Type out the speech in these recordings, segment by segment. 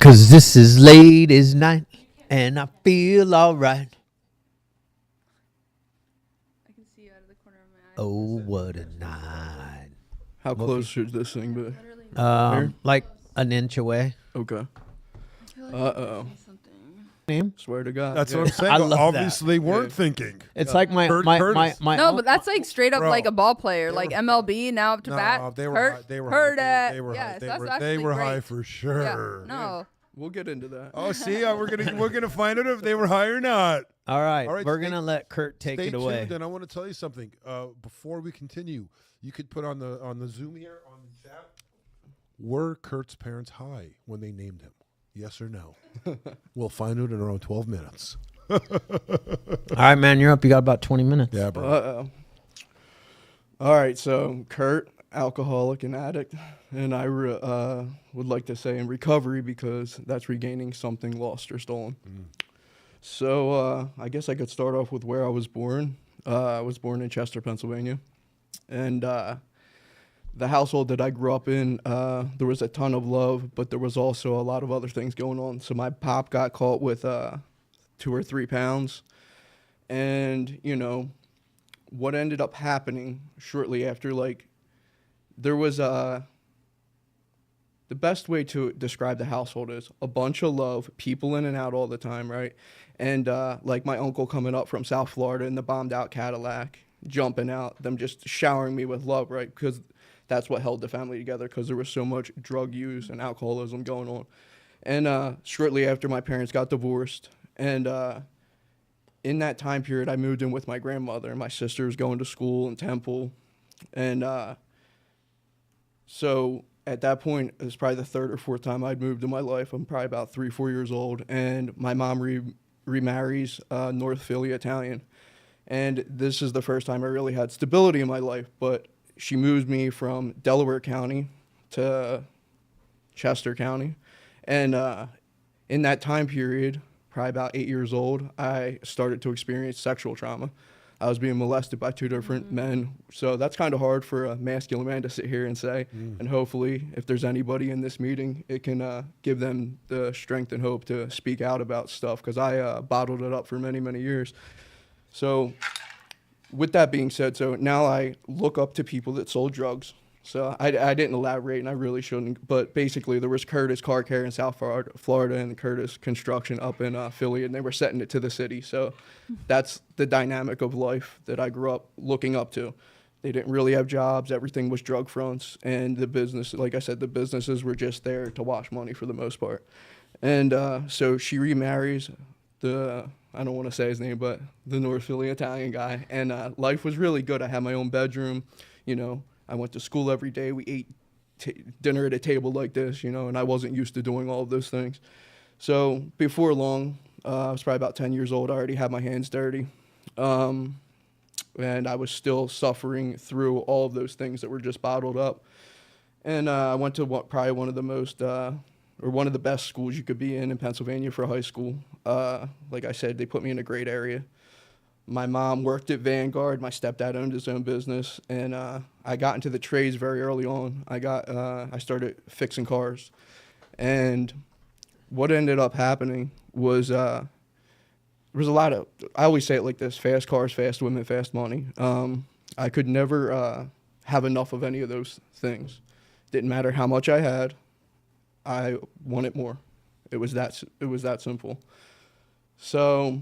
'Cause this is late as night and I feel alright. I can see you out of the corner of my eye. Oh, what a night. How close should this thing be? Literally. Like an inch away. Okay. I feel like Uh-oh. something. Name? Swear to God. That's Yeah. what I'm saying. I But love obviously, they weren't Yeah. thinking. It's like my Kurt my, my, Curtis. my No, but that's like straight up Bro. like a ball player, They like were- MLB now up to No, bat. they were Hurt, high. They were heard high. it. They were high. Yes, They that's were, actually they were great. high for sure. Yeah, no. We'll get into that. Oh, see, we're gonna find out if they were high or not. All right, All right, we're stay- gonna let Kurt take Stay it away. tuned, and I want to tell you something. Before we continue, you could put on the Zoom here on the chat. Were Kurt's parents high when they named him? Yes or no? We'll find out in around 12 minutes. All right, man, you're up. You got about 20 minutes. Yeah, bro. Uh-oh. All right, so Kurt, alcoholic and addict, and I would like to say in recovery because that's regaining something lost or stolen. So I guess I could start off with where I was born. I was born in Chester, Pennsylvania, and the household that I grew up in, there was a ton of love, but there was also a lot of other things going on. So my pop got caught with 2 or 3 pounds, and what ended up happening shortly after, like, there was the best way to describe the household is a bunch of love, people in and out all the time, right? And like my uncle coming up from South Florida in the bombed out Cadillac, jumping out, them just showering me with love, right? Because that's what held the family together, because there was so much drug use and alcoholism going on. And shortly after, my parents got divorced, and in that time period, I moved in with my grandmother, and my sister was going to school in Temple. And so at that point, it was probably the 3rd or 4th time I'd moved in my life. I'm probably about 3, 4 years old, and my mom remarries North Philly Italian. And this is the first time I really had stability in my life, but she moves me from Delaware County to Chester County. And in that time period, probably about 8 years old, I started to experience sexual trauma. I was being molested by 2 different men. So that's kind of hard for a masculine man to sit here and say. And hopefully, if there's anybody in this meeting, it can give them the strength and hope to speak out about stuff, because I bottled it up for many, many years. So with that being said, so now I look up to people that sold drugs. So I didn't elaborate, and I really shouldn't. But basically, there was Curtis Car Care in South Florida and Curtis Construction up in Philly, and they were setting it to the city. So that's the dynamic of life that I grew up looking up to. They didn't really have jobs. Everything was drug fronts. And the business, like I said, the businesses were just there to wash money for the most part. And so she remarries I don't want to say his name, but the North Philly Italian guy. And life was really good. I had my own bedroom, I went to school every day. We ate dinner at a table like this, and I wasn't used to doing all of those things. So before long, I was probably about 10 years old. I already had my hands dirty. And I was still suffering through all of those things that were just bottled up. And I went to probably one of the most, or one of the best schools you could be in Pennsylvania for high school. Like I said, they put me in a great area. My mom worked at Vanguard. My stepdad owned his own business, and I got into the trades very early on. I started fixing cars, and what ended up happening was there was a lot of, I always say it like this: fast cars, fast women, fast money. I could never have enough of any of those things. Didn't matter how much I had, I wanted more. It was that simple. So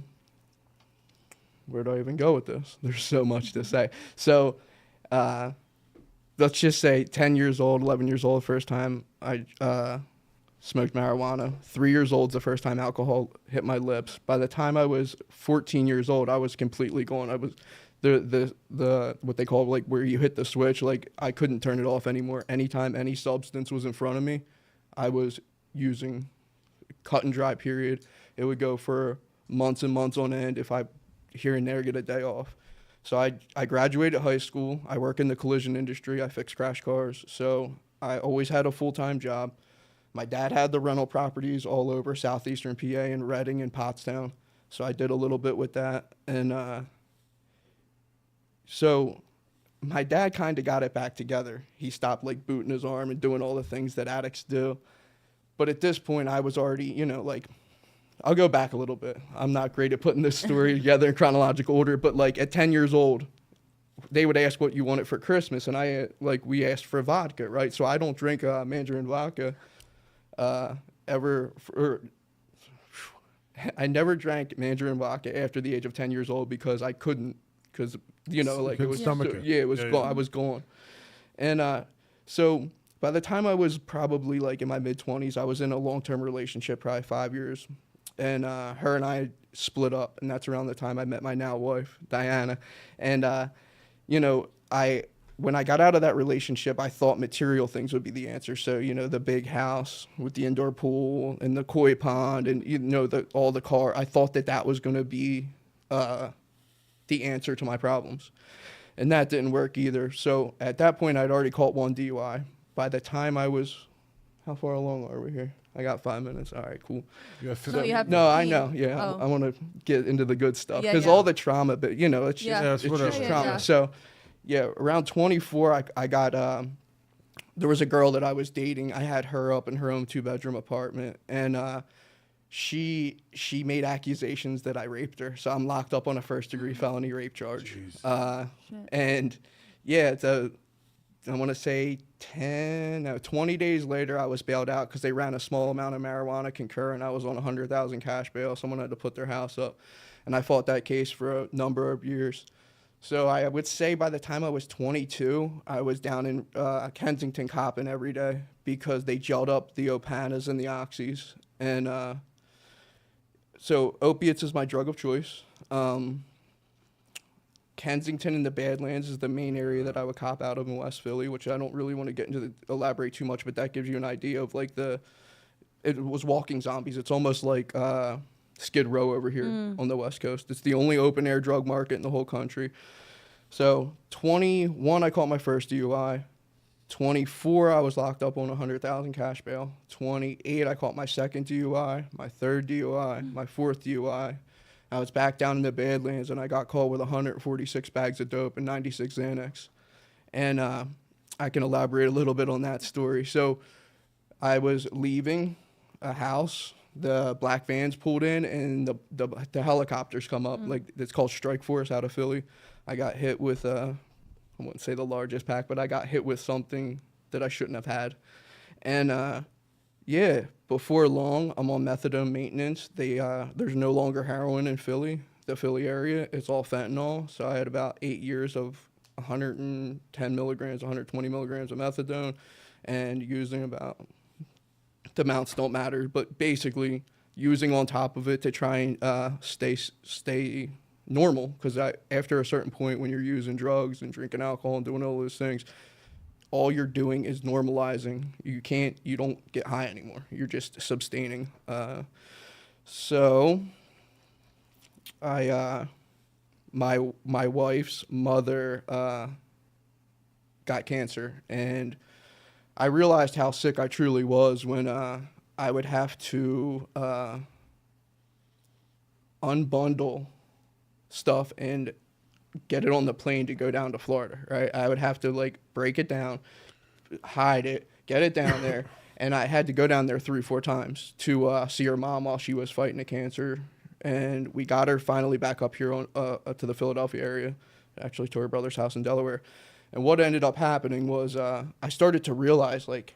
where do I even go with this? There's so much to say. So let's just say 10 years old, 11 years old, first time I smoked marijuana. 3 years old is the first time alcohol hit my lips. By the time I was 14 years old, I was completely gone. I was the what they call, like, where you hit the switch. Like, I couldn't turn it off anymore. Anytime any substance was in front of me, I was using. Cut and dry, period. It would go for months and months on end if I here and there get a day off. So I graduated high school. I work in the collision industry. I fix crash cars. So I always had a full-time job. My dad had the rental properties all over southeastern PA and Reading and Pottstown. So I did a little bit with that. And so my dad kind of got it back together. He stopped, like, booting his arm and doing all the things that addicts do. But at this point, I was already, like, I'll go back a little bit. I'm not great at putting this story together in chronological order, but like at 10 years old, they would ask what you wanted for Christmas, and we asked for vodka, right? So I don't drink mandarin vodka ever. I never drank mandarin vodka after the age of 10 years old because I couldn't, because like it was stomach it. it was Yeah, gone. yeah. I was gone, and so by the time I was probably like in my mid-20s, I was in a long-term relationship, probably 5 years, and her and I split up, and that's around the time I met my now wife, Diana, and when I got out of that relationship, I thought material things would be the answer. So, the big house with the indoor pool and the koi pond and, all the car. I thought that was going to be the answer to my problems. And that didn't work either. So at that point, I'd already caught one DUI. By the time I was, how far along are we here? I got 5 minutes. All right, cool. You have No, you have No, I pee. know. Yeah, Oh. I want to get into the good stuff Yeah, because yeah. all the trauma, but it's Yeah. Yeah, it's it's whatever. just Yeah, trauma. yeah. So, yeah, around 24, I got there was a girl that I was dating. I had her up in her own 2-bedroom apartment, and she made accusations that I raped her. So I'm locked up on a first-degree felony rape charge. Jeez. And yeah, I want to say 20 days later, I was bailed out because they ran a small amount of marijuana concurrent. I was on $100,000 cash bail. Someone had to put their house up, and I fought that case for a number of years. So I would say by the time I was 22, I was down in Kensington copping every day because they gelled up the Opanas and the Oxys. And so opiates is my drug of choice. Kensington and the Badlands is the main area that I would cop out of in West Philly, which I don't really want to get into elaborate too much, but that gives you an idea of like it was walking zombies. It's almost like Skid Row over here on the West Coast. It's the only open air drug market in the whole country. So 21, I caught my first DUI. 24, I was locked up on $100,000 cash bail. 28, I caught my second DUI, my third DUI, my fourth DUI. I was back down in the Badlands, and I got caught with 146 bags of dope and 96 Xanax. And I can elaborate a little bit on that story. So I was leaving a house. The black vans pulled in, and the helicopters come up. Like, it's called Strike Force out of Philly. I got hit with, I wouldn't say the largest pack, but I got hit with something that I shouldn't have had. And yeah, before long, I'm on methadone maintenance. There's no longer heroin in Philly, the Philly area. It's all fentanyl. So I had about 8 years of 110 milligrams, 120 milligrams of methadone, and using about, the amounts don't matter, but basically using on top of it to try and stay normal. Because after a certain point, when you're using drugs and drinking alcohol and doing all those things, all you're doing is normalizing. You don't get high anymore. You're just sustaining. So my wife's mother got cancer, and I realized how sick I truly was when I would have to unbundle stuff and get it on the plane to go down to Florida, right? I would have to like break it down, hide it, get it down there. And I had to go down there 3-4 times to see her mom while she was fighting the cancer. And we got her finally back up here to the Philadelphia area, actually to her brother's house in Delaware. And what ended up happening was I started to realize like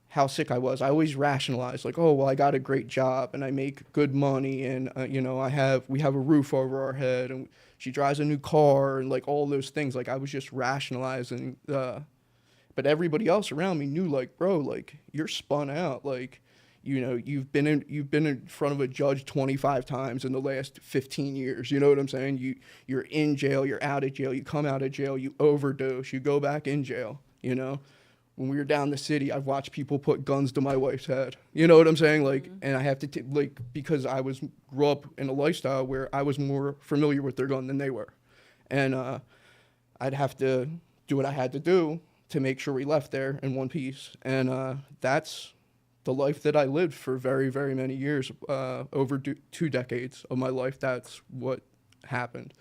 how sick I was. I always rationalized like, oh, well, I got a great job and I make good money, and we have a roof over our head, and she drives a new car, and like all those things. Like I was just rationalizing, but everybody else around me knew like, bro, like you're spun out. Like, you've been in front of a judge 25 times in the last 15 years. You know what I'm saying? You're in jail, you're out of jail, you come out of jail, you overdose, you go back in jail. When we were down the city, I've watched people put guns to my wife's head. You know what I'm saying? Like, and I have to because I grew up in a lifestyle where I was more familiar with their gun than they were, and I'd have to do what I had to do to make sure we left there in one piece. And that's the life that I lived for very, very many years, over 2 decades of my life. That's what happened.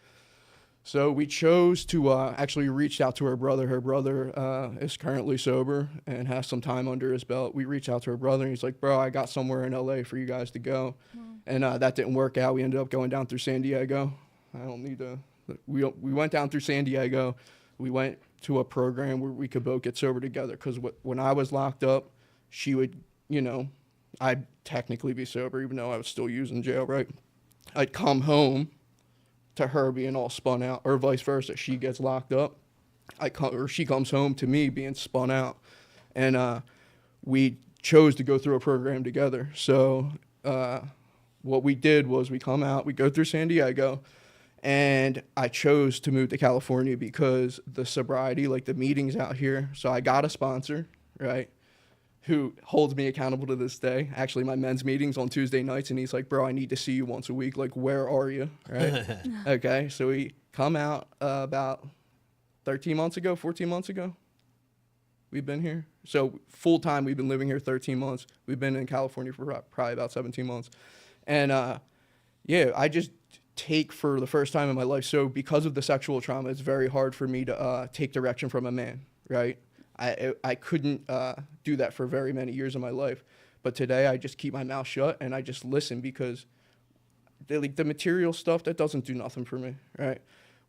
So we chose to actually reach out to her brother. Her brother is currently sober and has some time under his belt. We reached out to her brother, and he's like, bro, I got somewhere in LA for you guys to go. And that didn't work out. We ended up going down through San Diego. I don't need to. We went down through San Diego. We went to a program where we could both get sober together. Because when I was locked up, she would, I'd technically be sober, even though I was still using jail, right? I'd come home to her being all spun out, or vice versa. She gets locked up, or she comes home to me being spun out, and we chose to go through a program together. So what we did was we come out, we go through San Diego, and I chose to move to California because the sobriety, like the meetings out here. So I got a sponsor, right, who holds me accountable to this day. Actually, my men's meeting's on Tuesday nights, and he's like, bro, I need to see you once a week. Like, where are you? Right? Okay, so we come out about 14 months ago. We've been here. So full time, we've been living here 13 months. We've been in California for probably about 17 months. And I just take for the first time in my life. So because of the sexual trauma, it's very hard for me to take direction from a man, right? I couldn't do that for very many years of my life. But today I just keep my mouth shut and I just listen, because the material stuff, that doesn't do nothing for me, right?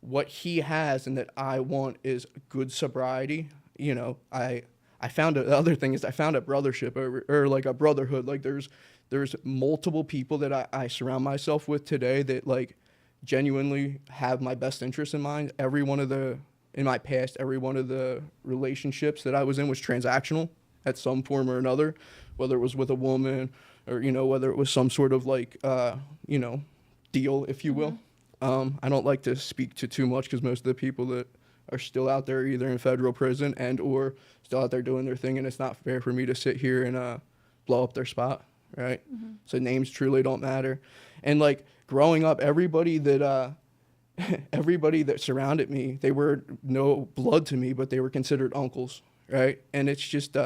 What he has and that I want is good sobriety. I found the other thing is I found a brothership or like a brotherhood. Like there's multiple people that I surround myself with today that like genuinely have my best interest in mind. In my past, every one of the relationships that I was in was transactional at some form or another, whether it was with a woman or, whether it was some sort of like, deal, if you will. I don't like to speak to too much because most of the people that are still out there either in federal prison and or still out there doing their thing, and it's not fair for me to sit here and blow up their spot, right? So names truly don't matter. And like growing up, everybody that surrounded me, they were no blood to me, but they were considered uncles, right? And it's just,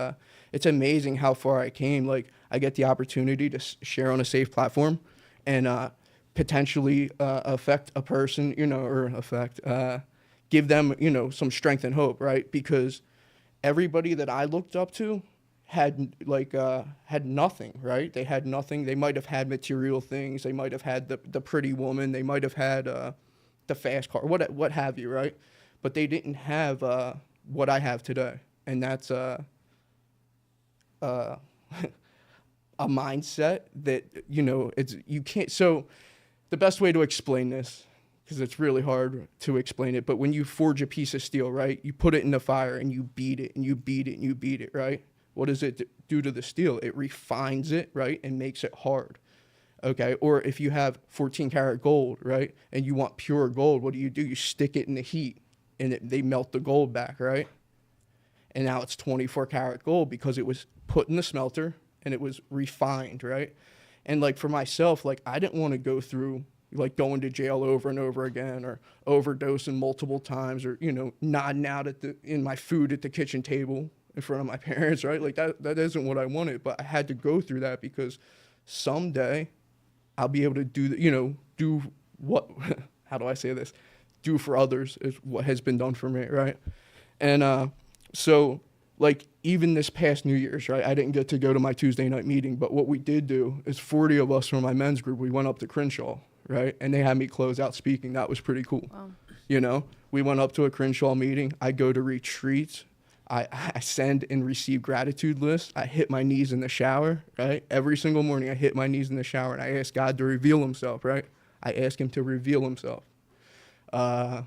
it's amazing how far I came. Like I get the opportunity to share on a safe platform and potentially affect a person, give them, some strength and hope, right? Because everybody that I looked up to had nothing, right? They had nothing. They might have had material things. They might have had the pretty woman. They might have had the fast car, what have you, right? But they didn't have what I have today, and that's a mindset that you can't. So the best way to explain this, because it's really hard to explain it, but when you forge a piece of steel, right, you put it in the fire and you beat it and you beat it and you beat it, right? What does it do to the steel? It refines it, right, and makes it hard. Okay, or if you have 14 karat gold, right, and you want pure gold, what do? You stick it in the heat, and they melt the gold back, right? And now it's 24 karat gold because it was put in the smelter and it was refined, right? And like for myself, like I didn't want to go through like going to jail over and over again, or overdosing multiple times, or nodding out in my food at the kitchen table in front of my parents, right? Like that isn't what I wanted, but I had to go through that because someday I'll be able to do what, how do I say this? Do for others is what has been done for me, right? And so, like, even this past New Year's, right, I didn't get to go to my Tuesday night meeting, but what we did do is 40 of us from my men's group, we went up to Crenshaw, right? And they had me close out speaking. That was pretty cool. Wow. We went up to a Crenshaw meeting. I go to retreats. I send and receive gratitude lists. I hit my knees in the shower, right? Every single morning I hit my knees in the shower and I ask God to reveal himself, right? I ask him to reveal himself. I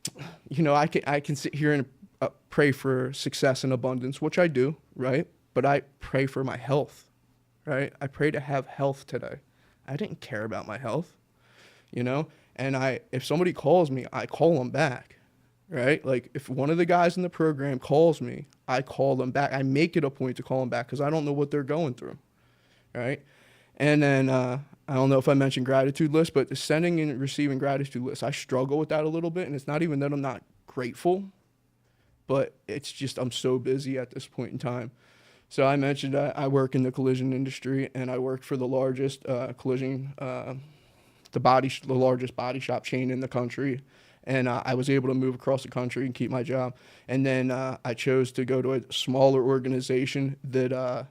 can sit here and pray for success and abundance, which I do, right? But I pray for my health, right? I pray to have health today. I didn't care about my health, and if somebody calls me, I call them back. Right? Like if one of the guys in the program calls me, I call them back. I make it a point to call them back because I don't know what they're going through. Right? And then I don't know if I mentioned gratitude lists, but the sending and receiving gratitude lists, I struggle with that a little bit. And it's not even that I'm not grateful, but it's just I'm so busy at this point in time. So I mentioned I work in the collision industry, and I worked for the largest the largest body shop chain in the country. And I was able to move across the country and keep my job. And then I chose to go to a smaller organization that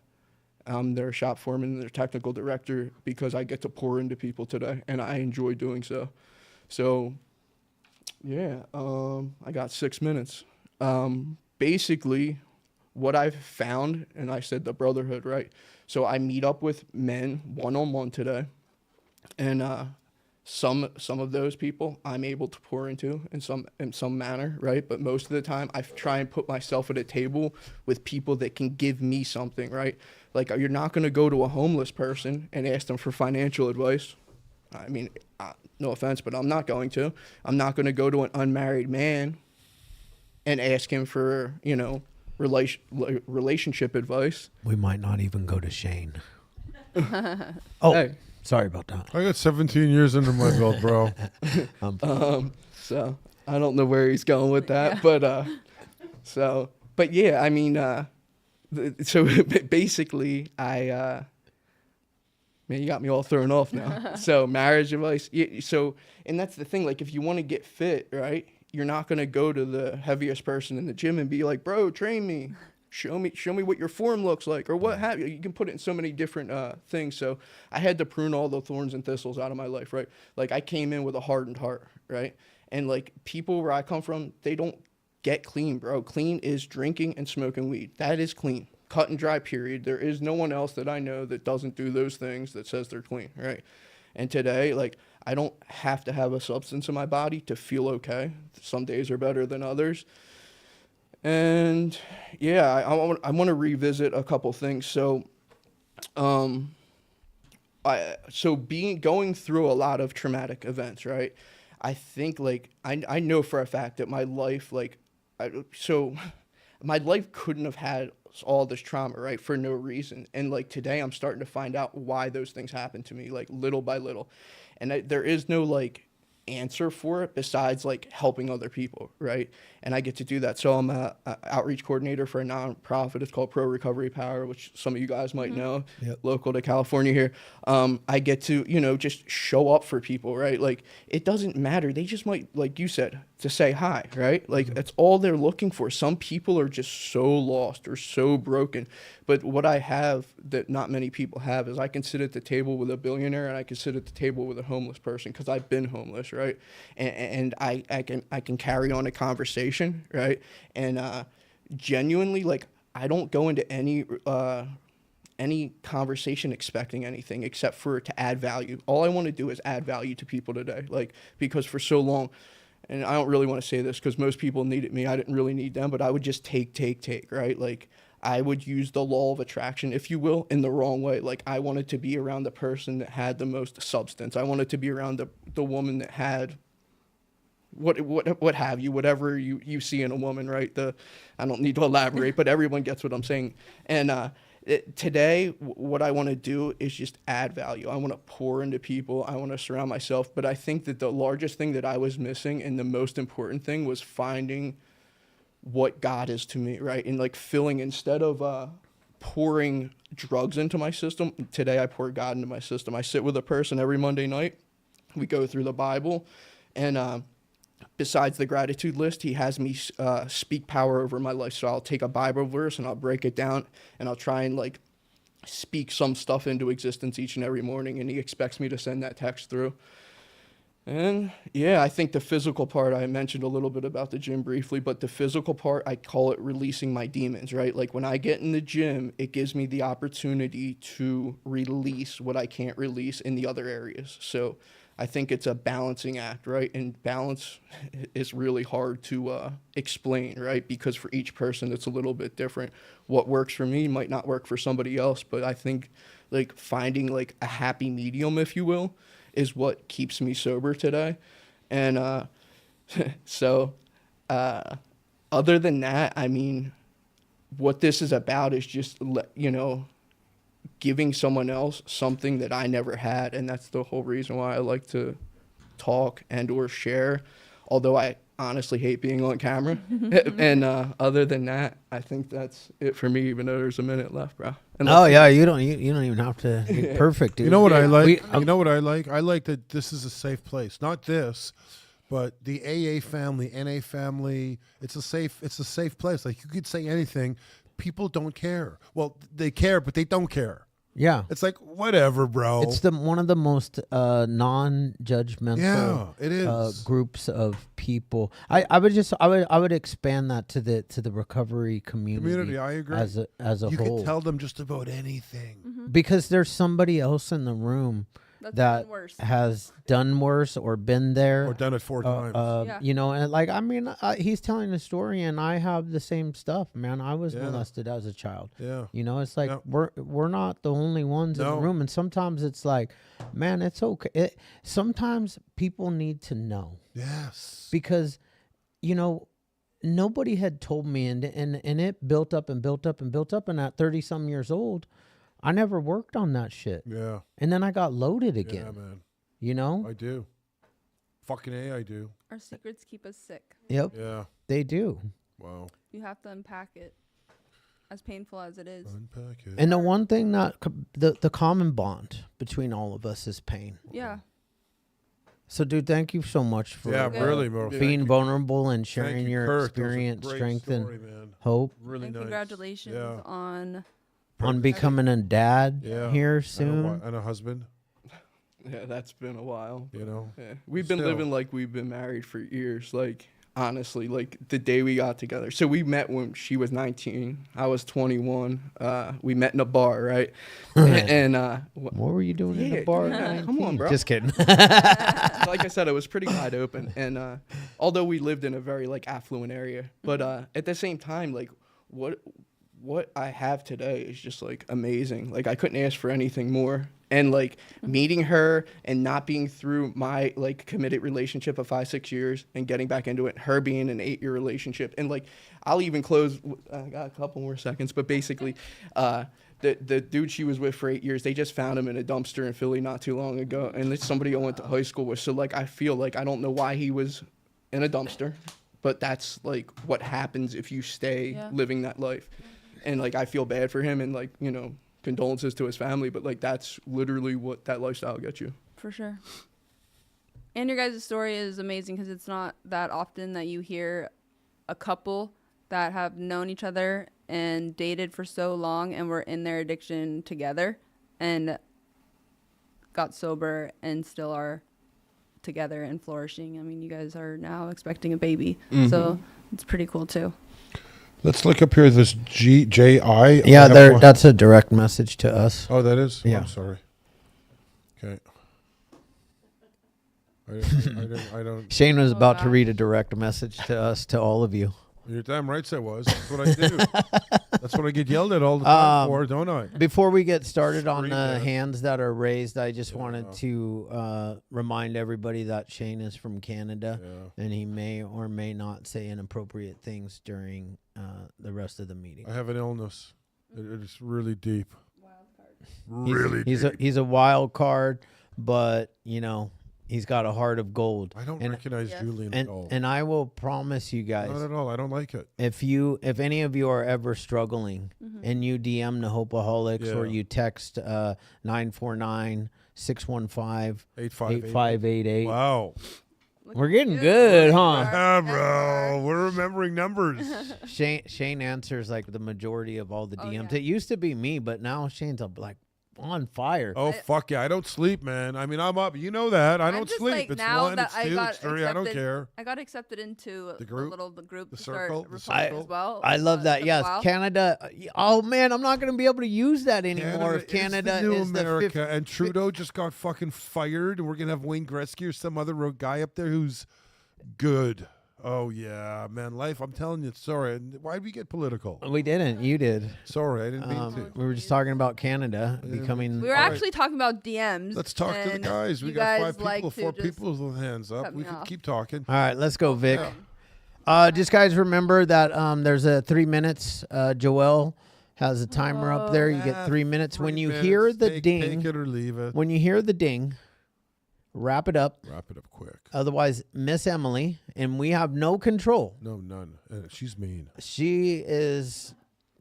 I'm their shop foreman and their technical director because I get to pour into people today, and I enjoy doing so. So, yeah, I got 6 minutes. Basically, what I've found, and I said the brotherhood, right? So I meet up with men one-on-one today, and some of those people I'm able to pour into in some manner, right? But most of the time, I try and put myself at a table with people that can give me something, right? Like, you're not going to go to a homeless person and ask them for financial advice. I mean, no offense, but I'm not going to. I'm not going to go to an unmarried man and ask him for, relationship advice. We might not even go to Shane. Oh, Hey. sorry about that. I got 17 years under my belt, bro. So I don't know where he's going with that, but yeah, I mean, so basically, man, you got me all thrown off now. So marriage advice. And that's the thing. Like, if you want to get fit, right, you're not gonna go to the heaviest person in the gym and be like, bro, train me. Show me what your form looks like, or what have you. You can put it in so many different things. So I had to prune all the thorns and thistles out of my life, right? Like, I came in with a hardened heart, right? And like, people where I come from, they don't get clean, bro. Clean is drinking and smoking weed. That is clean. Cut and dry, period. There is no one else that I know that doesn't do those things that says they're clean, right? And today, like, I don't have to have a substance in my body to feel okay. Some days are better than others. And yeah, I want to revisit a couple things. So, going through a lot of traumatic events, right? I think, like, I know for a fact that my life, my life couldn't have had all this trauma, right, for no reason. And like, today I'm starting to find out why those things happen to me, like, little by little. And there is no like answer for it besides like helping other people, right? And I get to do that. So I'm a outreach coordinator for a nonprofit. It's called Pro Recovery Power, which some of you guys might know. Yep. Local to California here. I get to just show up for people, right? Like, it doesn't matter. They just might, like you said, to say hi, right? Like, that's all they're looking for. Some people are just so lost or so broken. But what I have that not many people have is I can sit at the table with a billionaire, and I can sit at the table with a homeless person, because I've been homeless, right? And I can carry on a conversation, right? And genuinely, like, I don't go into any conversation expecting anything except for to add value. All I want to do is add value to people today, like, because for so long, and I don't really want to say this because most people needed me, I didn't really need them, but I would just take, right? Like, I would use the law of attraction, if you will, in the wrong way. Like, I wanted to be around the person that had the most substance. I wanted to be around the woman that had what have you, whatever you see in a woman, right? I don't need to elaborate, but everyone gets what I'm saying. And today, what I want to do is just add value. I want to pour into people. I want to surround myself. But I think that the largest thing that I was missing, and the most important thing, was finding what God is to me, right? And like, filling, instead of pouring drugs into my system, today I pour God into my system. I sit with a person every Monday night. We go through the Bible, and besides the gratitude list, he has me speak power over my life. So I'll take a Bible verse and I'll break it down, and I'll try and like speak some stuff into existence each and every morning, and he expects me to send that text through. And yeah, I think the physical part, I mentioned a little bit about the gym briefly, but the physical part, I call it releasing my demons, right? Like, when I get in the gym, it gives me the opportunity to release what I can't release in the other areas. So I think it's a balancing act, right? And balance is really hard to explain, right? Because for each person, it's a little bit different. What works for me might not work for somebody else, but I think like finding like a happy medium, if you will, is what keeps me sober today. And other than that, I mean, what this is about is just, giving someone else something that I never had. And that's the whole reason why I like to talk and or share, although I honestly hate being on camera. And other than that, I think that's it for me, even though there's a minute left, bro. You don't even have to be perfect, dude. You know what I like? We- You know what I like? I like that this is a safe place. Not this, But the AA family, NA family, it's a safe place. Like you could say anything, people don't care. Well, they care, but they don't care. Yeah. It's like whatever, bro. It's one of the most non-judgmental Yeah, it is. groups of people. I would expand that to the recovery community. I agree. As a you whole. could tell them just about anything. Because there's somebody else in the room That's that even worse. has done worse or been there. Or done it 4 times. Yeah. You know, and like, I mean, he's telling a story and I have the same stuff, man. I was molested as a child. Yeah. You know, it's like, Yeah. we're not the only ones in the No. room. And sometimes it's like, man, it's okay. Sometimes people need to know Yes. because, you know, nobody had told me and it built up and built up and built up. And at 30 some years old, I never worked on that shit. Yeah. And then I got loaded again. Yeah, man. You know? I do. Fucking A, I do. Our secrets keep us sick. Yep. Yeah. They do. Wow. You have to unpack it, as painful as it is. Unpack it. And the one thing that the common bond between all of us is pain. Yeah. So, dude, thank you so much for Yeah, Okay. really, bro. being vulnerable and Thank sharing you, your Kurt. That was a experience, great strength, story, and man. hope Really And nice. congratulations Yeah. on. on becoming a dad Yeah. here And soon. a husband, Yeah, that's been a while. you know. Yeah. We've been Still. living like we've been married for years. Like, honestly, like the day we got together. So we met when she was 19. I was 21. We met in a bar, right? and What were you doing in Yeah, the bar? yeah, at come on, 19? bro. Just kidding. like I said, it was pretty wide open. And although we lived in a very like affluent area, but at the same time, like what I have today is just like amazing. Like I couldn't ask for anything more. And like meeting her and not being through my like committed relationship of 5-6 years and getting back into it, her being an 8-year relationship, and like I'll even close. I got a couple more seconds, but basically, the dude she was with for 8 years, they just found him in a dumpster in Philly not too long ago, and it's somebody I went to high school with. So like I feel like I don't know why he was in a dumpster, but that's like what happens if you stay living that life. And like I feel bad for him, and like, you know, condolences to his family, but like that's literally what that lifestyle gets you. For sure. And your guys' story is amazing because it's not that often that you hear a couple that have known each other and dated for so long and were in their addiction together and got sober and still are together and flourishing. I mean, you guys are now expecting a baby, so it's pretty cool too. Let's look up here. This GJI. Yeah, that's a direct message to us. Oh, that is? Yeah. I'm sorry. Okay. I don't. Shane was about to gosh. read a direct message to us, to all of you. You're damn right I was. That's what I do. That's what I get yelled at all the time for, don't I? Before we get started on Scream the that. hands that are raised, I just wanted to remind everybody that Shane is from Canada, and he may or may not say inappropriate things during the rest of the meeting. I have an illness. It's really deep. He's a wild card, but you know he's got a heart of gold. I don't recognize Julian at all. And I will promise you guys, Not at all. I don't like it. if any of you are ever struggling and you DM the Hopeaholics or you text 949-615-8588. Wow. We're getting good, huh? Yeah, bro. We're remembering numbers. Shane answers like the majority of all the DMs. It used to be me, but now Shane's up like on fire. Oh, fuck yeah. I don't sleep, man. I mean, I'm up. You know that. I don't just sleep. like It's now 1, that it's I 2, got it's 3. I don't accepted- care. I got accepted into The group? the group The to circle? start The reporting circle? as well. I love that. Yes, Wow. Canada. Oh man, I'm not going to be able to use that anymore. If is Canada the new is the America, fifth, and Trudeau just got fucking fired, and we're gonna have Wayne Gretzky or some other guy up there who's good. Oh yeah, man, life. I'm telling you, sorry. And why'd we get political? we didn't. You did. Sorry, I didn't mean to. We were just talking about Canada becoming. We were actually talking about DMs. Let's talk to the and guys. We you got guys 5 like people, to 4 just people with hands up. cut We me can off. keep talking. All right, let's go, Vic. Yeah. Just guys, remember that there's a 3 minutes. Joelle has a timer up there. You get 3 minutes. When 3 you minutes, hear the take ding, it or leave it. when you hear the ding, wrap it up. Wrap it up quick. Otherwise, Miss Emily, and we have no control. No, none. She's mean. She is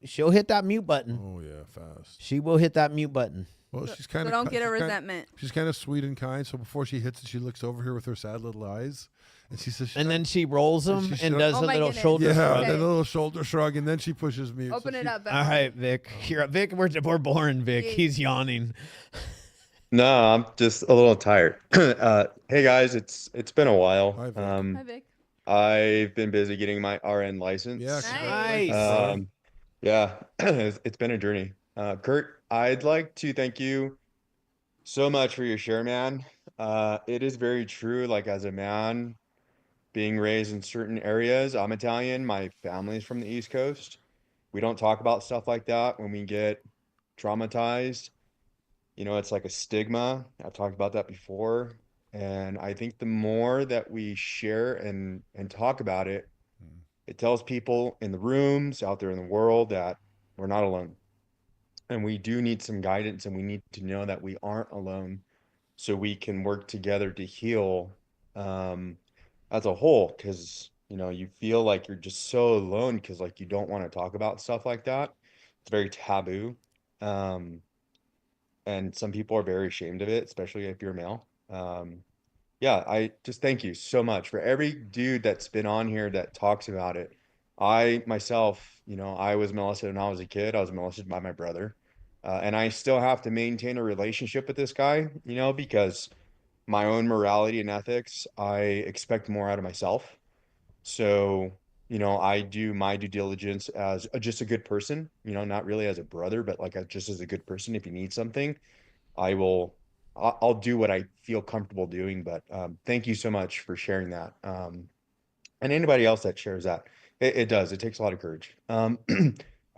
she'll hit that mute button. Oh yeah, fast. She will hit that mute button. Well, So, she's kind of. so don't get a resentment. She's kind of sweet and kind. So before she hits it, she looks over here with her sad little eyes, and she says, And then she rolls them she and should- does Oh a my little goodness. shoulder yeah, shrug. Okay. then a little shoulder shrug, and then she pushes me. Open it up. All right, Vic. Here, Vic, we're boring Vic. Yeah. He's yawning. No, I'm just a little tired. Hey guys, it's been a while. Hi, Vic. Hi, Vic. I've been busy getting my RN license. Yeah, Nice. Yeah, it's been a journey. Kurt, I'd like to thank you so much for your share, man. It is very true. Like as a man being raised in certain areas, I'm Italian. My family's from the East Coast. We don't talk about stuff like that when we get traumatized. You know, it's like a stigma. I've talked about that before. And I think the more that we share and talk about it, it tells people in the rooms out there in the world that we're not alone. And we do need some guidance, and we need to know that we aren't alone so we can work together to heal as a whole. Because, you know, you feel like you're just so alone because like you don't want to talk about stuff like that. It's very taboo. And some people are very ashamed of it, especially if you're male. Yeah, I just thank you so much for every dude that's been on here that talks about it. I myself, you know, I was molested when I was a kid. I was molested by my brother. And I still have to maintain a relationship with this guy, you know, because my own morality and ethics, I expect more out of myself. So, you know, I do my due diligence as just a good person, you know, not really as a brother, but like just as a good person. If you need something, I will, I'll do what I feel comfortable doing. But thank you so much for sharing that. And anybody else that shares that, it does. It takes a lot of courage. I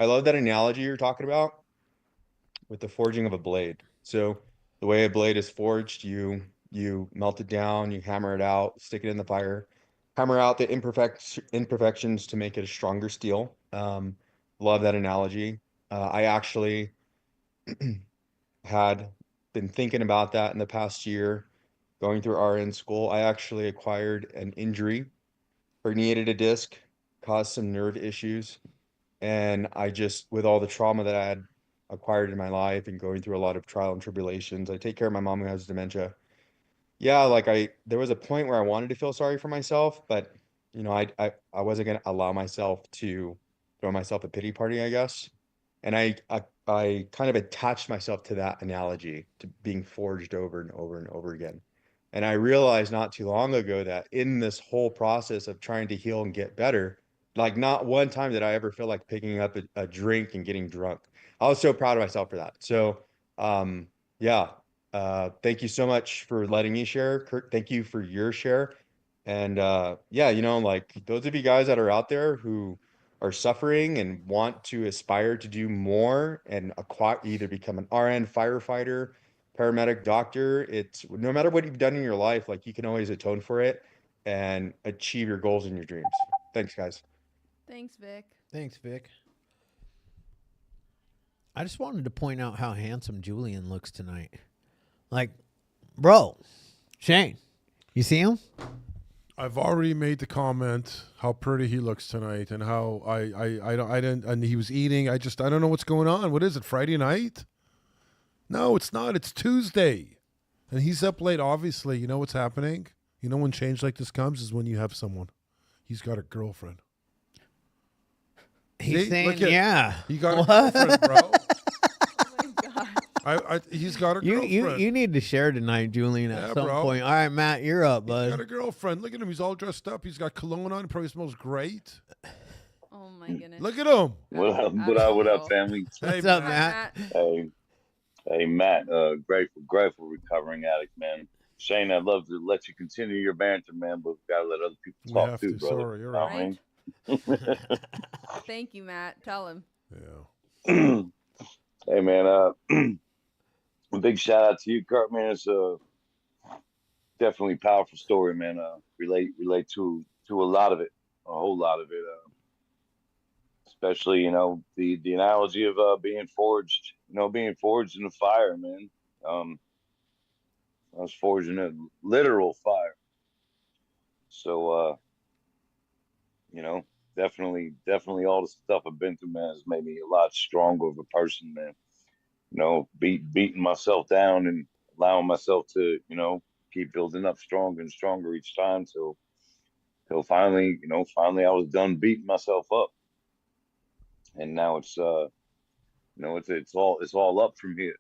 love that analogy you're talking about with the forging of a blade. So the way a blade is forged, you melt it down, you hammer it out, stick it in the fire, hammer out the imperfections to make it a stronger steel. Love that analogy. I actually had been thinking about that in the past year, going through RN school. I actually acquired an injury, herniated a disc, caused some nerve issues. And I just, with all the trauma that I had acquired in my life and going through a lot of trial and tribulations, I take care of my mom who has dementia. Yeah, like there was a point where I wanted to feel sorry for myself, but you know, I wasn't gonna allow myself to throw myself a pity party, I guess. And I kind of attached myself to that analogy, to being forged over and over and over again. And I realized not too long ago that in this whole process of trying to heal and get better, like not one time did I ever feel like picking up a drink and getting drunk. I was so proud of myself for that. So, yeah, thank you so much for letting me share. Kurt, thank you for your share. And yeah, you know, like those of you guys that are out there who are suffering and want to aspire to do more and acquire, either become an RN, firefighter, paramedic, doctor, it's no matter what you've done in your life, like you can always atone for it and achieve your goals and your dreams. Thanks, guys. Thanks, Vic. Thanks, Vic. I just wanted to point out how handsome Julian looks tonight. Like, bro, Shane, you see him? I've already made the comment how pretty he looks tonight, and how I didn't, and he was eating. I don't know what's going on. What is it? Friday night? No, it's not. It's Tuesday, and he's up late. Obviously, you know what's happening. You know when change like this comes is when you have someone. He's got a girlfriend. He's See? saying, Look at- yeah. He got a girlfriend, bro. Oh my God. He's got a girlfriend. You need to share tonight, Julian, at Yeah, some bro. point. All right, Matt, you're up, He's got bud. a girlfriend. Look at him. He's all dressed up. He's got cologne on. He probably smells great. Oh my goodness. Look at him. What up? What up? What up, family? What's Hey, up, Matt. Matt? Hey, Matt. Grateful recovering addict, man. Shane, I'd love to let you continue your banter, man, but we gotta let other people We talk have too, to. brother. Sorry, you're Know right. what I mean? Thank you, Matt. Tell him. Yeah. Hey, man. A big shout out to you, Kurt, man. It's definitely a powerful story, man. Relate to a lot of it, a whole lot of it. Especially, you know, the analogy of being forged, being forged in the fire, man. I was forged in a literal fire. So, you know, definitely all the stuff I've been through, man, has made me a lot stronger of a person, man. Beating myself down and allowing myself to, keep building up stronger and stronger each time till finally, finally I was done beating myself up. And now it's all up from here.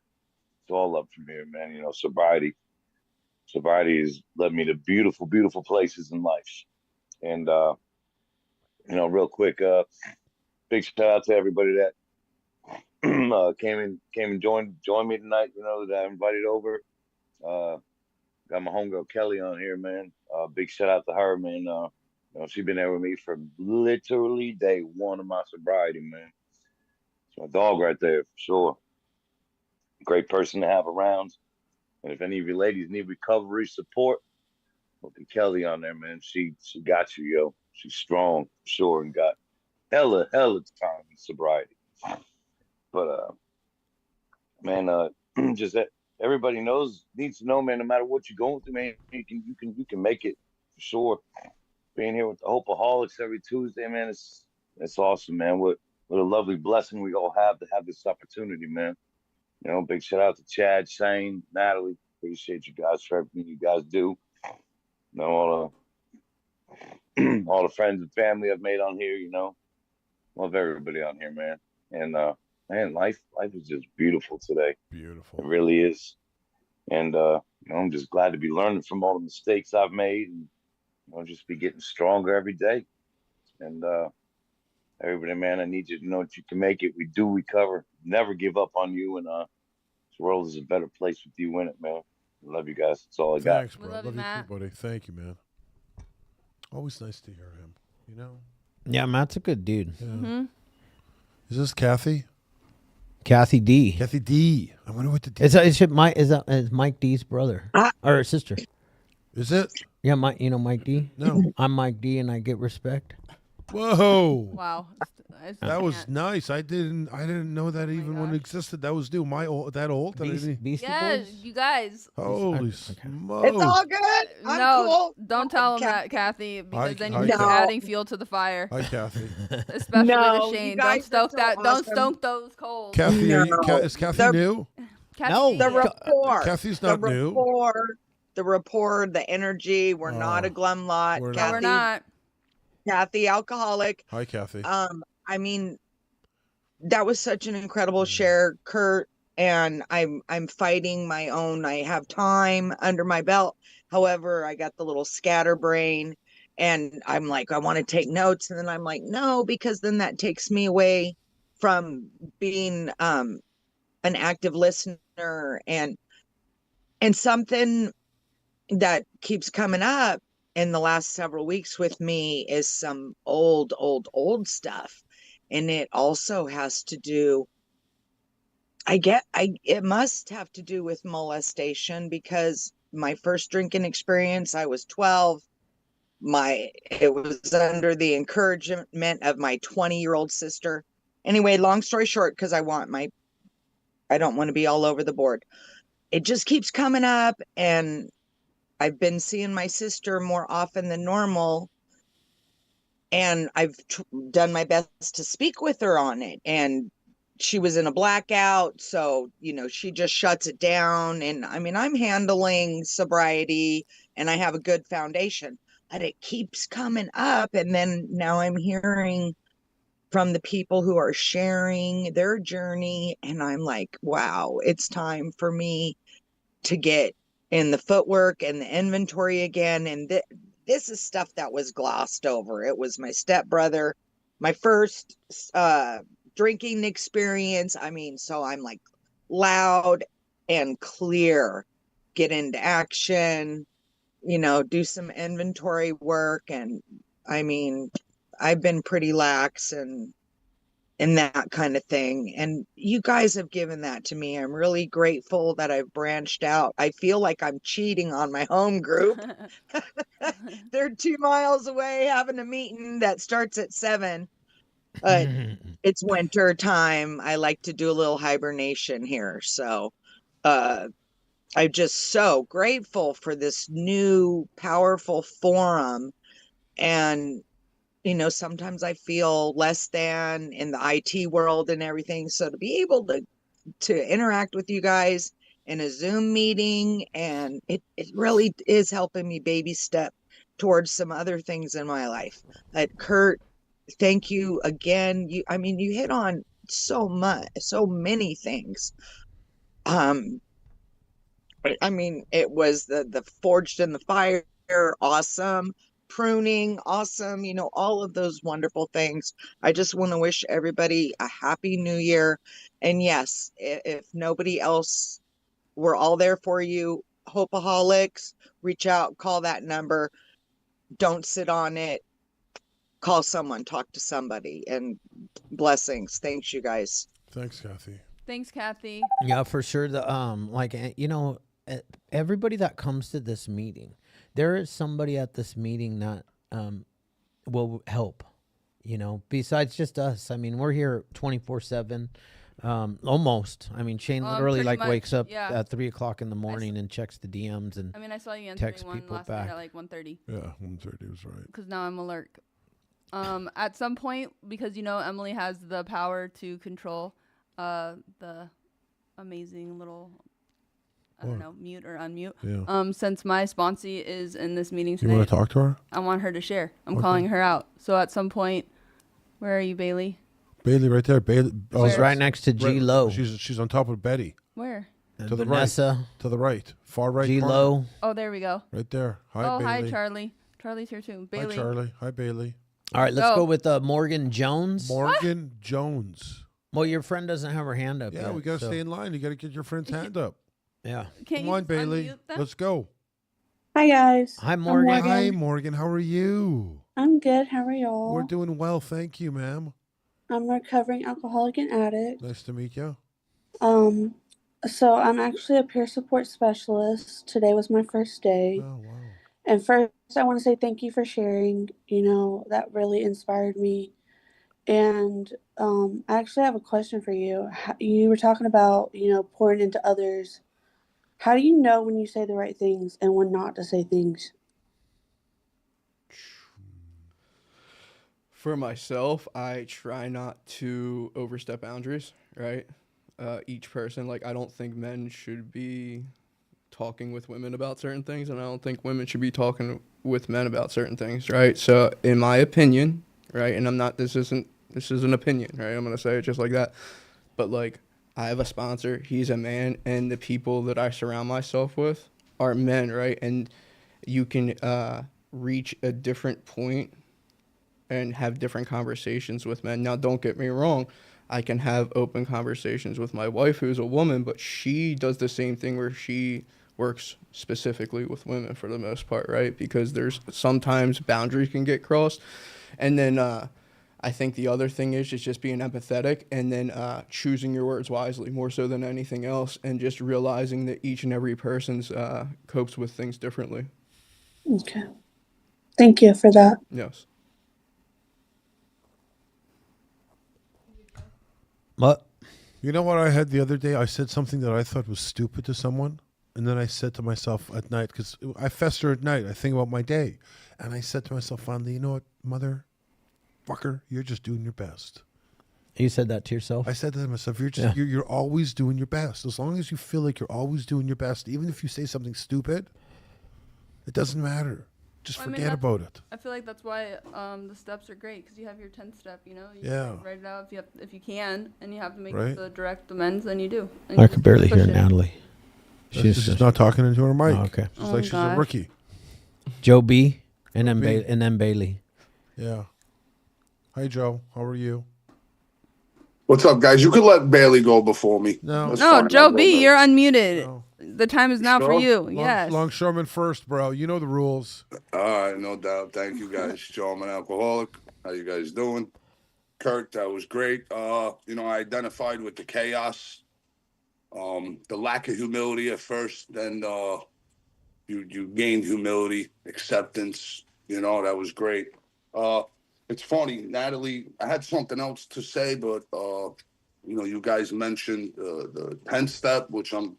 It's all up from here, man. Sobriety has led me to beautiful, beautiful places in life. And real quick, big shout out to everybody that came and joined me tonight. That I invited over. Uh, got my homegirl Kelly on here, man. Big shout out to her, man. She's been there with me from literally day one of my sobriety, man. It's my dog right there for sure. Great person to have around. And if any of you ladies need recovery support, look at Kelly on there, man. She got you, yo. She's strong, for sure, and got hella time in sobriety. But man, just that everybody needs to know, man. No matter what you're going through, man, you can make it for sure. Being here with the Hopeaholics every Tuesday, man, it's awesome, man. What a lovely blessing we all have to have this opportunity, man. Big shout out to Chad, Shane, Natalie. Appreciate you guys for everything you guys do. All the all the friends and family I've made on here. Love everybody on here, man. And man, life is just beautiful today. Beautiful. It really is. And I'm just glad to be learning from all the mistakes I've made, and just be getting stronger every day. And everybody, man, I need you to know that you can make it. We do recover. Never give up on you. And this world is a better place with you in it, man. I love you guys. That's all I got. Thanks, bro. We love you, too, Matt. buddy. Thank you, man. Always nice to hear him. Yeah, Matt's a good dude. Yeah. Mm-hmm. Is this Kathy? Kathy D. Kathy D. I wonder what the D Is Mike D's brother or sister? is. It? Yeah, Mike D. No. I'm Mike D, and I get respect. Whoa. Wow. That was nice. I didn't know that even one existed. That was new. That old? That I didn't- Beastie Yes, Boys? you guys. Holy Okay. smokes. It's all good. I'm No, cool. don't tell him that, Kathy, because then you're I- just No. adding fuel to the fire. Hi, Kathy. Especially No, to you Shane. guys Don't stoke are so that. Don't awesome. stoke those coals. Kathy, No. is Kathy The- new? Kathy, No. The rapport. Kathy's The not new. rapport, the energy. We're not a glum lot. we're No, Kathy, we're not. Kathy, alcoholic. Hi, Kathy. I mean, that was such an incredible share, Kurt. And I'm fighting my own. I have time under my belt. However, I got the little scatterbrain, and I'm like, I want to take notes, and then I'm like, no, because then that takes me away from being an active listener. And something that keeps coming up in the last several weeks with me is some old stuff. And it also has to do, it must have to do with molestation, because my first drinking experience, I was 12. It was under the encouragement of my 20-year-old sister. Anyway, long story short, because I don't want to be all over the board. It just keeps coming up, and I've been seeing my sister more often than normal, and I've done my best to speak with her on it. And she was in a blackout, so she just shuts it down. And I mean, I'm handling sobriety, and I have a good foundation, but it keeps coming up. And then now I'm hearing from the people who are sharing their journey, and I'm like, wow, it's time for me to get in the footwork and the inventory again. And this is stuff that was glossed over. It was my stepbrother, my first drinking experience. I mean, so I'm like, loud and clear, get into action, do some inventory work. And I mean, I've been pretty lax and that kind of thing. And you guys have given that to me. I'm really grateful that I've branched out. I feel like I'm cheating on my home group. They're 2 miles away having a meeting that starts at 7. But it's winter time. I like to do a little hibernation here. So I'm just so grateful for this new powerful forum. And you know, sometimes I feel less than in the IT world and everything. So to be able to interact with you guys in a Zoom meeting, and it really is helping me baby step towards some other things in my life. Kurt, thank you again. I mean, you hit on so many things. Um, I mean, it was the forged in the fire, awesome. Pruning, awesome. You know, all of those wonderful things. I just want to wish everybody a happy new year. And yes, if nobody else, we're all there for you. Hopeaholics, reach out, call that number. Don't sit on it. Call someone, talk to somebody, and blessings. Thanks, you guys. Thanks, Kathy. Thanks, Kathy. Yeah, for sure. Everybody that comes to this meeting, there is somebody at this meeting that will help. You know, besides just us. I mean, we're here 24/7, almost. I mean, Shane literally pretty much, wakes up yeah. at 3 o'clock in the morning and checks the DMs and I mean, I saw you text answering one people last back. night at like 1:30. Yeah, 1:30 was right. Because now I'm alert. At some point, because you know Emily has the power to control the amazing little, I don't know, mute or unmute. Yeah. Since my sponsee is in this meeting You today, want to talk to her? I want her to share. I'm Okay. calling her out. So at some point, where are you, Bailey? Bailey, right there. Bailey. She's right next to G Lo. She's on top of Betty. Where? To the Vanessa, right. To the right. Far right. G corner. Lo. Oh, there we go. Right there. Hi, Oh, Bailey. hi, Charlie. Charlie's here too. Bailey. Hi, Charlie. Hi, Bailey. All right, let's Go. go with Morgan Jones. Morgan Jones. Well, your friend doesn't have her hand up Yeah, yet. we got to so- stay in line. You got to get your friend's hand up. Yeah. Can't Come you on, just Bailey. unmute them? Let's go. Hi guys. Hi, I'm Morgan. Hi, Morgan. How are you? I'm good. How are y'all? We're doing well. Thank you, ma'am. I'm a recovering alcoholic and addict. Nice to meet you. So I'm actually a peer support specialist. Today was my first day. Oh, wow. And first I want to say thank you for sharing. You know, that really inspired me. And I actually have a question for you. You were talking about, you know, pouring into others. How do you know when you say the right things and when not to say things? For myself, I try not to overstep boundaries, right? Each person, like, I don't think men should be talking with women about certain things, and I don't think women should be talking with men about certain things, right? So, in my opinion, right, and this is an opinion, right? I'm gonna say it just like that. But like, I have a sponsor, he's a man, and the people that I surround myself with are men, right? And you can reach a different point and have different conversations with men. Now, don't get me wrong. I can have open conversations with my wife, who's a woman, but she does the same thing where she works specifically with women for the most part, right? Because there's sometimes boundaries can get crossed. And then I think the other thing is just being empathetic and then choosing your words wisely more so than anything else, and just realizing that each and every person's copes with things differently. Okay. Thank you for that. Yes. What? You know what I had the other day? I said something that I thought was stupid to someone. And then I said to myself at night, because I fester at night, I think about my day. And I said to myself finally, you know what, motherfucker, you're just doing your best. You said that to yourself? I said to myself, you're always doing your best. As long as you feel like you're always doing your best, even if you say something stupid, it doesn't matter. Just forget about it. I feel like that's why the steps are great, because you have your 10th step, you know? You Yeah. write it out if you can, and you have to make Right. the direct amends, then you do. And I you could just barely push hear it. Natalie. She's not talking into her mic. Oh, okay. She's Oh, like she's a gosh. rookie. Joe B. and Joe then B. and then Bailey. Yeah. Hi, Joe. How are you? What's up, guys? You could let Bailey go before me. No. That's No, fine. Joe I'll go B, next. you're unmuted. No. The time is now for Sure? you. Yes. Longshoreman first, bro. You know the rules. All right, no doubt. Thank you, guys. Joe, I'm an alcoholic. How you guys doing? Kurt, that was great. I identified with the chaos, the lack of humility at first, then you gained humility, acceptance. That was great. It's funny, Natalie. I had something else to say, but you guys mentioned the 10th step, which I'm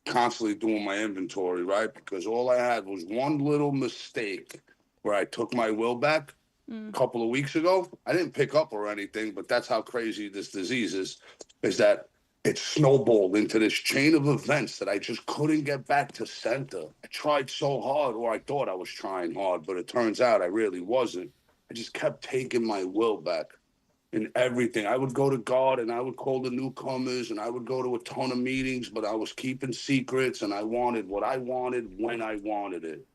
constantly doing my inventory, right? Because all I had was one little mistake where I took my will back, a couple of weeks ago. I didn't pick up or anything, but that's how crazy this disease is that it snowballed into this chain of events that I just couldn't get back to center. I tried so hard, or I thought I was trying hard, but it turns out I really wasn't. I just kept taking my will back in everything. I would go to God and I would call the newcomers and I would go to a ton of meetings, but I was keeping secrets and I wanted what I wanted when I wanted it,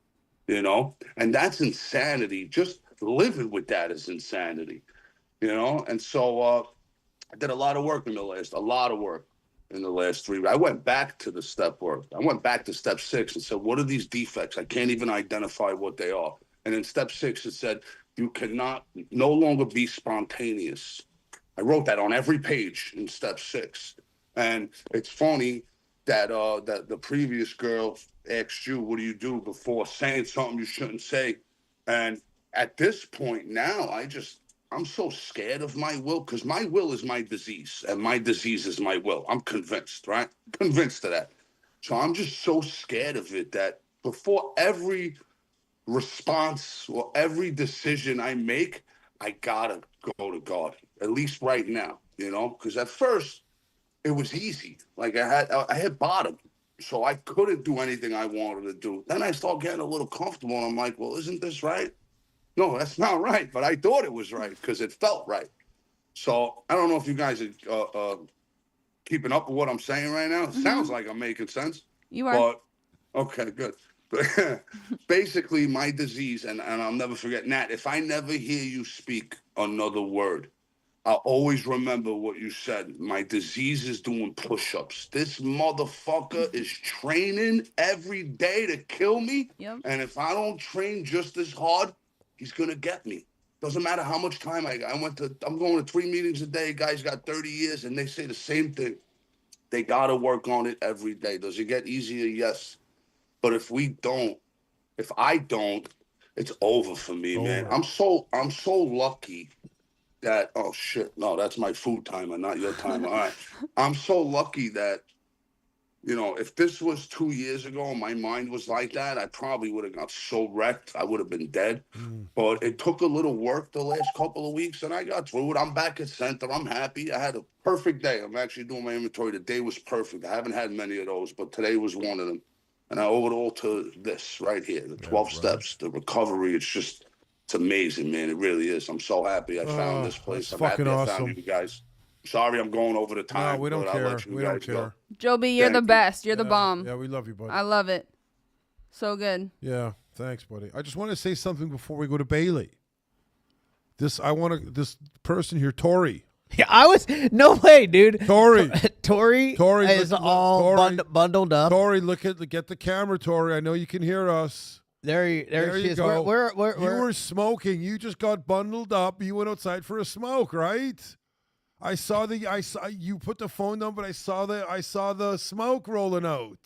you know? And that's insanity. Just living with that is insanity, you know? And so I did a lot of work in the last 3 weeks. I went back to the step work. I went back to step 6 and said, what are these defects? I can't even identify what they are. And in step 6, it said, you cannot no longer be spontaneous. I wrote that on every page in step 6. And it's funny that that the previous girl asked you, what do you do before saying something you shouldn't say? And at this point now, I'm so scared of my will, because my will is my disease and my disease is my will. I'm convinced, right? Convinced of that. So I'm just so scared of it that before every response or every decision I make, I gotta go to God, at least right now, you know, because at first it was easy. Like I had bottom, so I couldn't do anything I wanted to do. Then I start getting a little comfortable and I'm like, well, isn't this right? No, that's not right, but I thought it was right because it felt right. So I don't know if you guys are keeping up with what I'm saying right now. It sounds like I'm making sense. You are. But okay, good. But basically, my disease, and I'll never forget, Nat, if I never hear you speak another word, I'll always remember what you said. My disease is doing push-ups. This motherfucker is training every day to kill me. Yep. And if I don't train just as hard, he's gonna get me. Doesn't matter how much time I got. I'm going to 3 meetings a day. Guys got 30 years, and they say the same thing. They gotta work on it every day. Does it get easier? Yes. But if I don't, it's over for me, man. I'm so lucky that, oh shit, no, that's my food timer, not your timer. All right. I'm so lucky that, you know, if this was 2 years ago and my mind was like that, I probably would have got so wrecked. I would have been dead. But it took a little work the last couple of weeks and I got through it. I'm back at center. I'm happy. I had a perfect day. I'm actually doing my inventory. The day was perfect. I haven't had many of those, but today was one of them. And I owe it all to this right here, the 12 steps, the recovery. It's amazing, man. It really is. I'm so happy I found this place. That's I'm happy fucking I awesome. found you guys. Sorry I'm going over the time. No, we don't but I'll care. let you We guys don't care. Joby, you're Thank the you. best. You're the bomb. Yeah, we love you, buddy. I love it. So good. Yeah, thanks, buddy. I just want to say something before we go to Bailey. This person here, Tori. Yeah, no way, dude. Tori is all bundled up. Tori, get the camera, Tori. I know you can hear us. There she you is. go. Where? You were smoking. You just got bundled up. You went outside for a smoke, right? I saw you put the phone down, but I saw the smoke rolling out.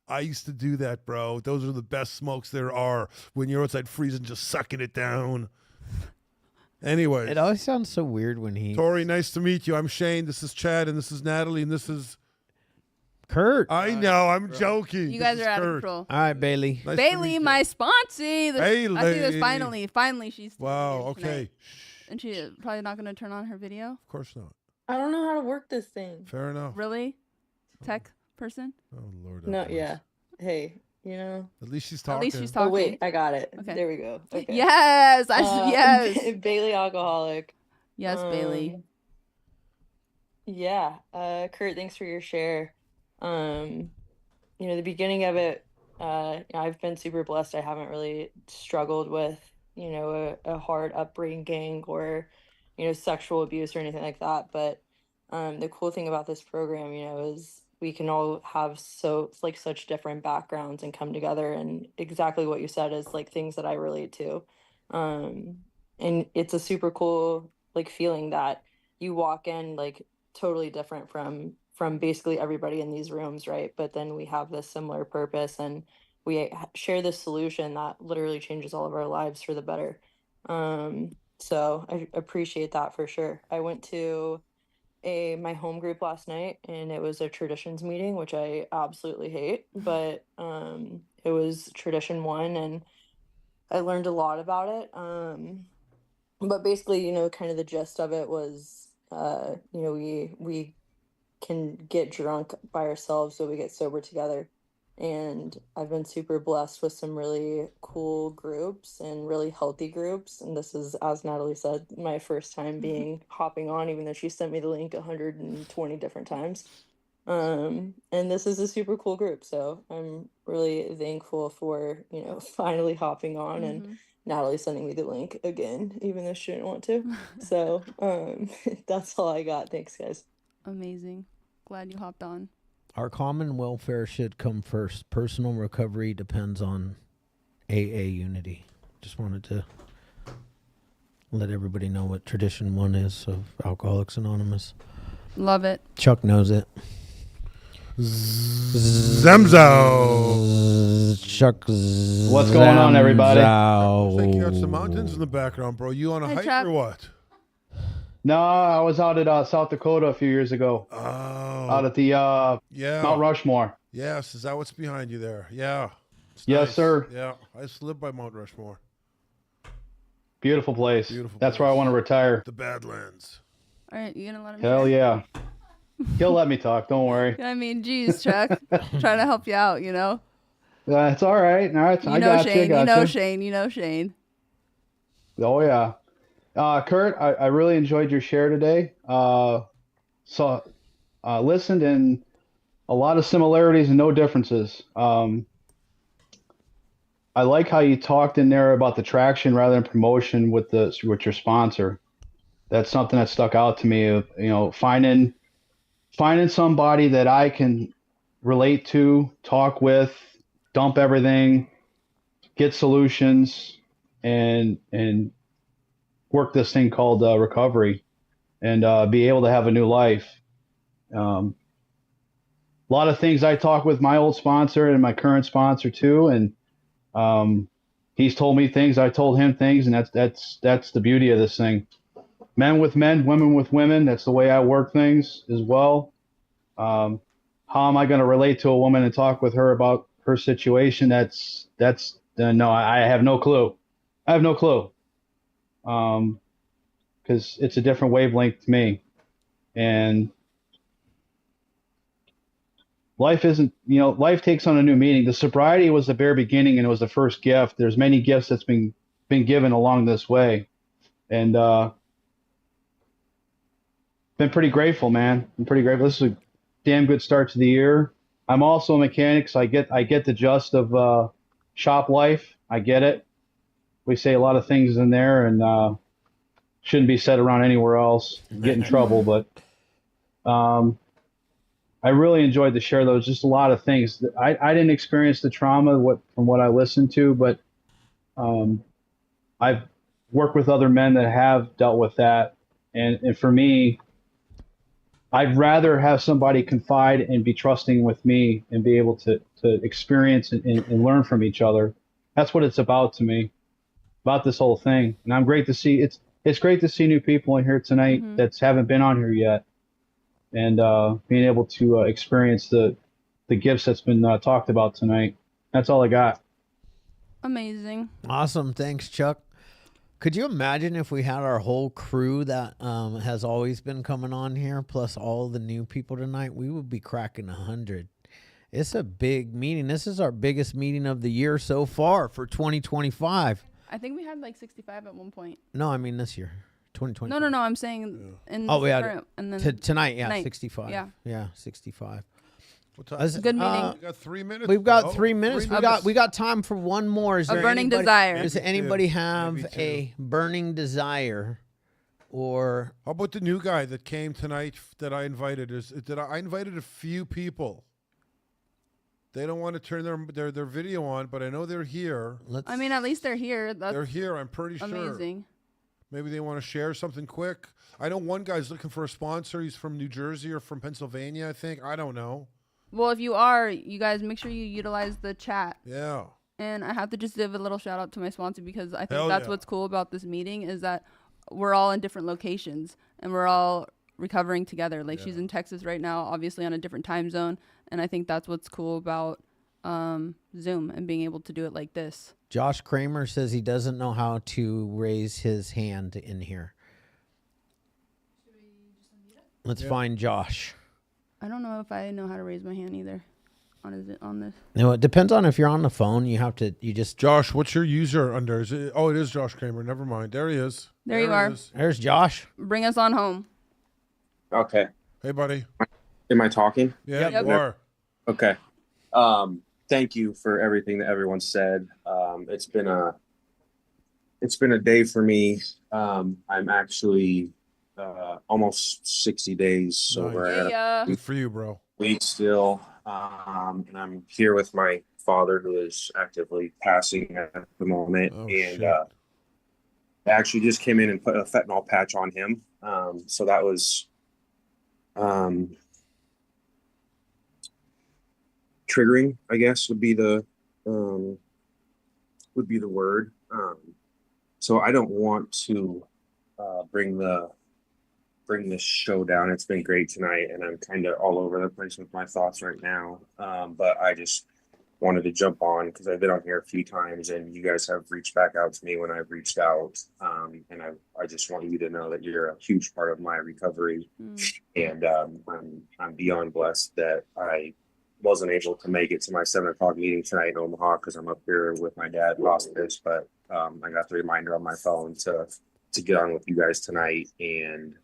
I used to do that, bro. Those are the best smokes there are when you're outside freezing, just sucking it down. Anyway, it always sounds so weird when Tori, nice to meet you. I'm Shane. This is Chad, and this is Natalie, and this is Kurt. I know. I'm joking. You guys are out of control. All right, Bailey. Nice Bailey, my sponsee. Bailey. I see this finally. She's wow. here Okay. tonight. And she's probably not going to turn on her video. Of course not. I don't know how to work this thing. Fair enough. Really? Tech person? Oh Lord. No, yeah. Hey, you know. At least she's talking. At least she's talking. Oh wait, I got it. Okay. There we go. Okay. Yes. Yes. Bailey alcoholic. Yes, Bailey. Yeah. Kurt, thanks for your share. The beginning of it, I've been super blessed. I haven't really struggled with, a hard upbringing or, sexual abuse or anything like that. But the cool thing about this program, is we can all have such different backgrounds and come together. And exactly what you said is like things that I relate to. And it's a super cool feeling that you walk in totally different from basically everybody in these rooms, right? But then we have this similar purpose and we share this solution that literally changes all of our lives for the better. So I appreciate that for sure. I went to my home group last night and it was a traditions meeting, which I absolutely hate, but it was tradition 1 and I learned a lot about it. But basically, kind of the gist of it was, we can get drunk by ourselves, so we get sober together. And I've been super blessed with some really cool groups and really healthy groups. And this is, as Natalie said, my first time being hopping on, even though she sent me the link 120 different times. And this is a super cool group. So I'm really thankful for, finally hopping on and Natalie sending me the link again, even though she didn't want to. So that's all I got. Thanks, guys. Amazing. Glad you hopped on. Our common welfare should come first. Personal recovery depends on AA unity. Just wanted to let everybody know what tradition 1 is of Alcoholics Anonymous. Love it. Chuck knows it. Zemzo. Chuck. What's going on, everybody? Looks like you got some mountains in the background, bro. You on a Hi, hike Chuck. or what? No, I was out at South Dakota a few years ago. Oh. Out at the Yeah. Mount Rushmore. Yes, is that what's behind you there? Yeah. It's Yes, nice. sir. Yeah, I used to live by Mount Rushmore. Beautiful place. Beautiful That's place. where I want to retire. The Badlands. All right, you gonna let him Hell share? yeah. He'll let me talk. Don't worry. I mean, geez, Chuck. Trying to help you out, It's all right. All right. I got Shane. you. You Got know you. Shane. You know Shane. Oh, yeah. Kurt, I really enjoyed your share today. Listened, and a lot of similarities and no differences. I like how you talked in there about the traction rather than promotion with your sponsor. That's something that stuck out to me. Finding somebody that I can relate to, talk with, dump everything, get solutions, and work this thing called recovery, and be able to have a new life. A lot of things I talk with my old sponsor and my current sponsor too, and he's told me things, I told him things, and that's the beauty of this thing. Men with men, women with women. That's the way I work things as well. How am I going to relate to a woman and talk with her about her situation? No, I have no clue. I have no clue. Because it's a different wavelength to me. And life takes on a new meaning. The sobriety was the bare beginning, and it was the first gift. There's many gifts that's been given along this way. And been pretty grateful, man. I'm pretty grateful. This is a damn good start to the year. I'm also a mechanic, so I get the gist of shop life. I get it. We say a lot of things in there, and shouldn't be said around anywhere else. Get in trouble, but I really enjoyed the share. There was just a lot of things. I didn't experience the trauma from what I listened to, but I've worked with other men that have dealt with that, and for me, I'd rather have somebody confide and be trusting with me and be able to experience and learn from each other. That's what it's about to me, about this whole thing. And I'm great to see it's great to see new people in here tonight that haven't been on here yet, and being able to experience the gifts that's been talked about tonight. That's all I got. Amazing. Awesome. Thanks, Chuck. Could you imagine if we had our whole crew that has always been coming on here, plus all the new people tonight? We would be cracking 100. It's a big meeting. This is our biggest meeting of the year so far for 2025. I think we had like 65 at one point. No, I mean this year, 2020. No. I'm saying in we had current, and then tonight. Yeah, tonight. 65. Yeah, 65. What time? Good meeting. We got 3 minutes. We've got bro. 3 minutes. We got time for one more. Is A there burning anybody- desire. Does anybody Maybe have two. a burning desire, or How about the new guy that came tonight that I invited? I invited a few people. They don't want to turn their video on, but I know they're here. I mean, at least they're here. That's They're here. I'm pretty sure. amazing. Maybe they want to share something quick. I know one guy's looking for a sponsor. He's from New Jersey or from Pennsylvania, I think. I don't know. Well, if you are, you guys make sure you utilize the chat. Yeah. And I have to just give a little shout out to my sponsor, because I think Hell that's yeah. what's cool about this meeting is that we're all in different locations and we're all recovering together. Like she's in Texas right now, obviously on a different time zone. And I think that's what's cool about Zoom and being able to do it like this. Josh Kramer says he doesn't know how to raise his hand in here. Let's find Josh. I don't know if I know how to raise my hand either on this. No, it depends on if you're on the phone. You just. Josh, what's your user under? Is it? Oh, it is Josh Kramer. Never mind. There he is. There you are. There's Josh. Bring us on home. Okay. Hey, buddy. Am I talking? Yeah, Yep. you are. Okay. Thank you for everything that everyone said. It's been a day for me. I'm actually almost 60 days sober. I got Yeah. Good for you, bro. a week still. And I'm here with my father, who is actively passing at the moment. Oh, and shit. I actually just came in and put a fentanyl patch on him. So that was triggering, I guess, would be the word. So I don't want to bring this show down. It's been great tonight, and I'm kind of all over the place with my thoughts right now. But I just wanted to jump on because I've been on here a few times, and you guys have reached back out to me when I've reached out. And I just want you to know that you're a huge part of my recovery. And I'm beyond blessed that I wasn't able to make it to my 7 o'clock meeting tonight in Omaha because I'm up here with my dad in hospice. But I got the reminder on my phone to get on with you guys tonight, and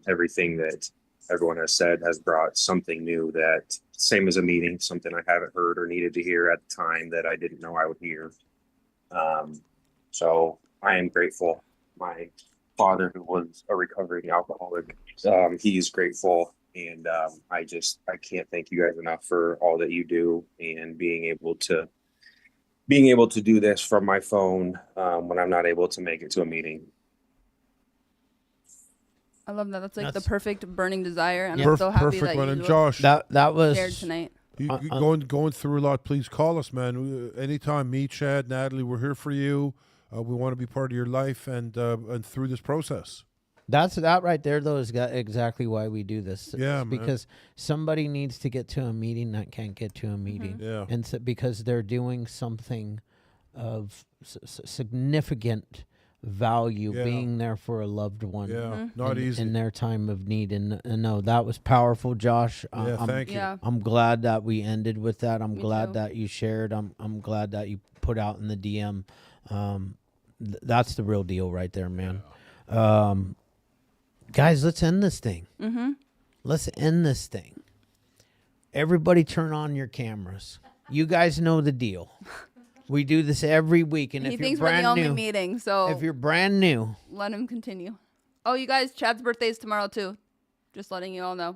everything that everyone has said has brought something new, that same as a meeting, something I haven't heard or needed to hear at the time that I didn't know I would hear. So I am grateful. My father, who was a recovering alcoholic, he's grateful. And I can't thank you guys enough for all that you do, and being able to do this from my phone when I'm not able to make it to a meeting. I love that. That's like That's- the perfect burning desire, and I'm so happy Perfect, that man. you And Josh, That was shared tonight. you going through a lot. Please call us, man. Anytime. Me, Chad, Natalie, we're here for you. We want to be part of your life and through this process. that right there, though, is exactly why we do this. Yeah, It's man. because somebody needs to get to a meeting that can't get to a meeting. Yeah. And so, because they're doing something of significant value, Yeah. being there for a loved one. Yeah, not easy. in their time of need. And no, that was powerful, Josh. Yeah, thank you. Yeah. I'm glad that we ended with that. I'm Me glad too. that you shared. I'm glad that you put out in the DM. That's the real deal right there, man. Guys, let's end this thing. Mm-hmm. Let's end this thing. Everybody turn on your cameras. You guys know the deal. We do this every week, and He if you're thinks we're the brand only new, meeting, so if you're brand new, let him continue. Oh, you guys, Chad's birthday is tomorrow too. Just letting you all know.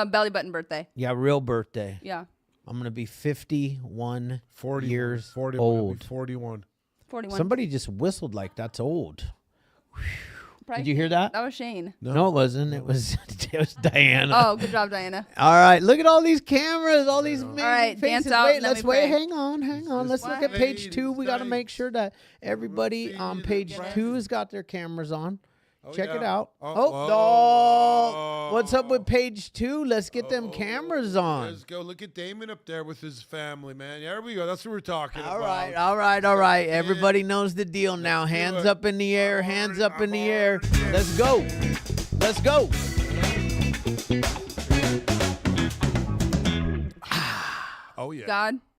Belly button birthday. yeah, real birthday. Yeah. I'm gonna be 51 40 years 41, old. 41. 41. Somebody just whistled like that's old. Probably Did you hear that? That was Shane. No, it wasn't. It was Diana. Oh, good job, Diana. All right, look at all these cameras, all these amazing right, faces. dance out Wait, and then let's we wait. pray. Hang on. Let's look at page Ladies, 2. We got to nice. make sure that everybody on page 2 has got their cameras on. Check it out. What's up with page 2? Let's get them cameras on. Let's go. Look at Damon up there with his family, man. There we go. That's what we're talking All about. right. Everybody knows the deal now. Let's do Hands it. up in the air. Hands up in the air. Let's go. Let's go. Oh, yeah. God.